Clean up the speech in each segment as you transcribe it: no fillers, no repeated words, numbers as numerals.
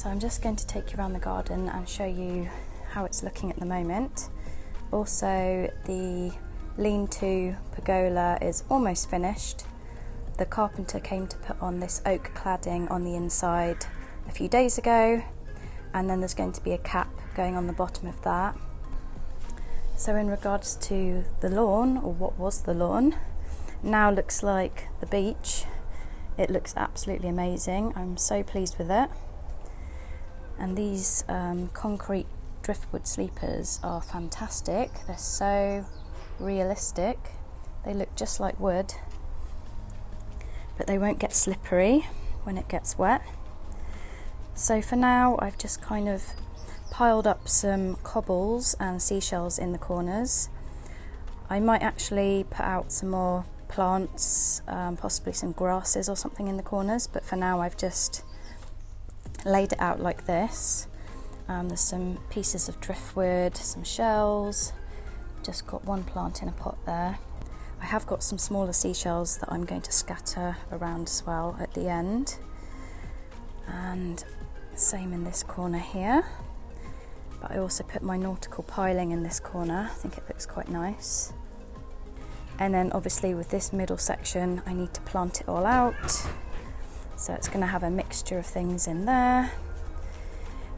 So I'm just going to take you around the garden and show you how it's looking at the moment. Also, the lean-to pergola is almost finished. The carpenter came to put on this oak cladding on the inside a few days ago, and then there's going to be a cap going on the bottom of that. So in regards to the lawn, or what was the lawn, now looks like the beach. It looks absolutely amazing. I'm so pleased with it. And these concrete driftwood sleepers are fantastic. They're so realistic. They look just like wood, but they won't get slippery when it gets wet. So for now, I've just kind of piled up some cobbles and seashells in the corners. I might actually put out some more plants, possibly some grasses or something in the corners, but for now I've just laid it out like this. There's some pieces of driftwood, some shells, just got one plant in a pot there. I have got some smaller seashells that I'm going to scatter around as well at the end, and same in this corner here. But I also put my nautical piling in this corner. I think it looks quite nice. And then obviously with this middle section I need to plant it all out, so it's going to have a mixture of things in there.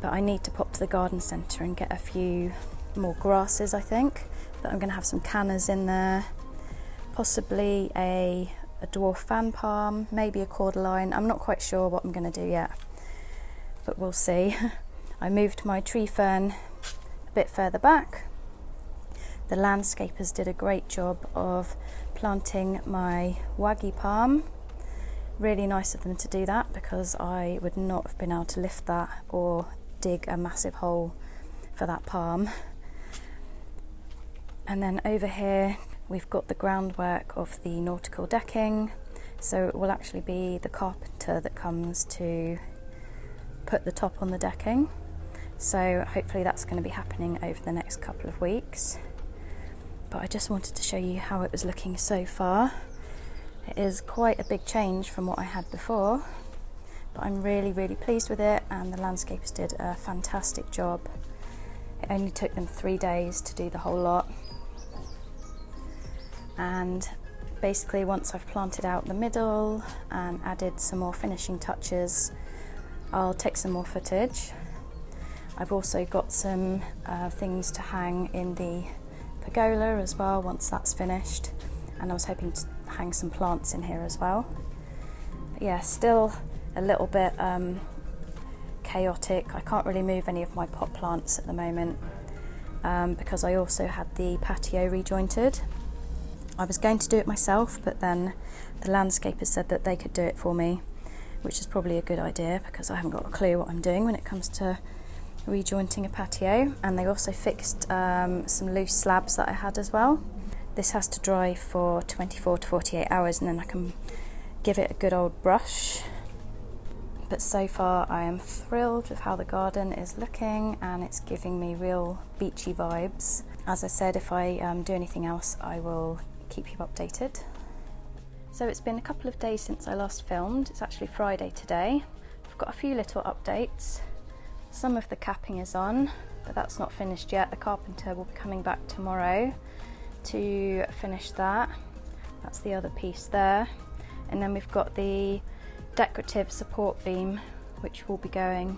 But I need to pop to the garden centre and get a few more grasses, I think. But I'm going to have some cannas in there, possibly a dwarf fan palm, maybe a cordyline. I'm not quite sure what I'm going to do yet, but we'll see. I moved my tree fern a bit further back. The landscapers did a great job of planting my waggy palm. Really nice of them to do that, because I would not have been able to lift that or dig a massive hole for that palm. And then over here we've got the groundwork of the nautical decking, so it will actually be the carpenter that comes to put the top on the decking. So hopefully that's going to be happening over the next couple of weeks. But I just wanted to show you how it was looking so far. It is quite a big change from what I had before, but I'm really pleased with it, and the landscapers did a fantastic job. It only took them 3 days to do the whole lot. And basically once I've planted out the middle and added some more finishing touches, I'll take some more footage. I've also got some things to hang in the pergola as well once that's finished, and I was hoping to hang some plants in here as well. But yeah, still a little bit chaotic. I can't really move any of my pot plants at the moment because I also had the patio rejointed. I was going to do it myself, but then the landscaper said that they could do it for me, which is probably a good idea because I haven't got a clue what I'm doing when it comes to rejointing a patio. And they also fixed some loose slabs that I had as well. This has to dry for 24 to 48 hours and then I can give it a good old brush. But so far I am thrilled with how the garden is looking, and it's giving me real beachy vibes. As I said, if I do anything else I will keep you updated. So it's been a couple of days since I last filmed. It's actually Friday today. I've got a few little updates. Some of the capping is on, but that's not finished yet. The carpenter will be coming back tomorrow to finish that. That's the other piece there. And then we've got the decorative support beam, which will be going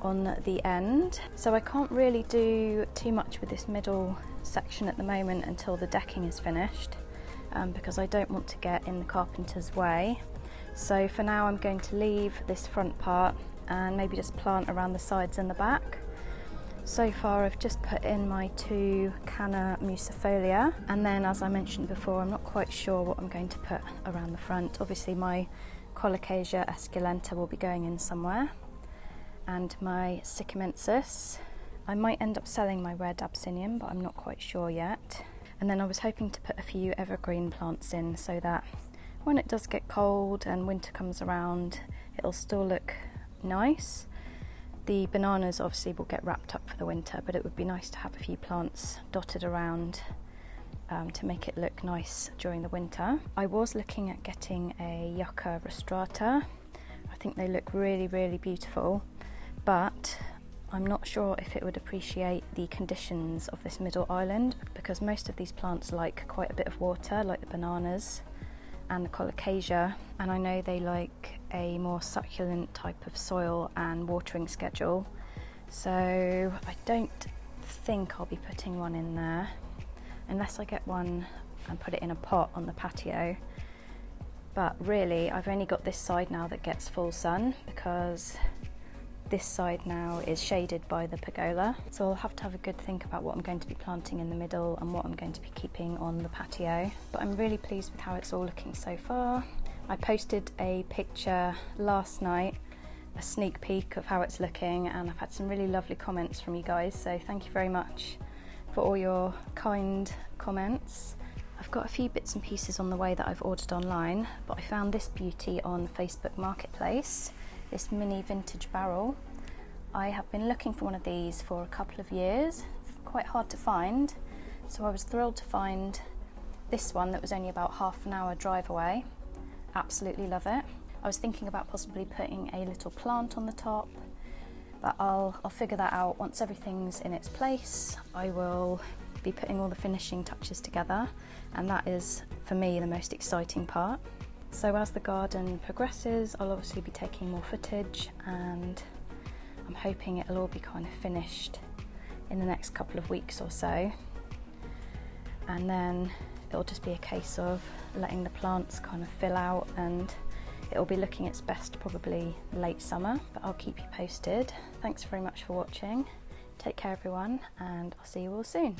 on the end. So I can't really do too much with this middle section at the moment until the decking is finished, because I don't want to get in the carpenter's way. So for now I'm going to leave this front part and maybe just plant around the sides and the back. So far I've just put in my 2 Canna Musifolia, and then as I mentioned before, I'm not quite sure what I'm going to put around the front. Obviously my Colocasia esculenta will be going in somewhere, and my Sycamensis. I might end up selling my red Abyssinium, but I'm not quite sure yet. And then I was hoping to put a few evergreen plants in so that when it does get cold and winter comes around, it'll still look nice. The bananas obviously will get wrapped up for the winter, but it would be nice to have a few plants dotted around to make it look nice during the winter. I was looking at getting a Yucca rostrata. I think they look really beautiful, but I'm not sure if it would appreciate the conditions of this middle island, because most of these plants like quite a bit of water, like the bananas and the colocasia, and I know they like a more succulent type of soil and watering schedule, so I don't think I'll be putting one in there unless I get one and put it in a pot on the patio. But really I've only got this side now that gets full sun, because this side now is shaded by the pergola, so I'll have to have a good think about what I'm going to be planting in the middle and what I'm going to be keeping on the patio. But I'm really pleased with how it's all looking so far. I posted a picture last night, a sneak peek of how it's looking, and I've had some really lovely comments from you guys, so thank you very much for all your kind comments. I've got a few bits and pieces on the way that I've ordered online, but I found this beauty on Facebook Marketplace, this mini vintage barrel. I have been looking for one of these for a couple of years, quite hard to find, so I was thrilled to find this one that was only about half an hour drive away. Absolutely love it. I was thinking about possibly putting a little plant on the top, but I'll figure that out once everything's in its place. I will be putting all the finishing touches together, and that is for me the most exciting part. So as the garden progresses, I'll obviously be taking more footage, and I'm hoping it'll all be kind of finished in the next couple of weeks or so, and then it'll just be a case of letting the plants kind of fill out, and it'll be looking its best probably late summer, but I'll keep you posted. Thanks very much for watching. Take care everyone, and I'll see you all soon.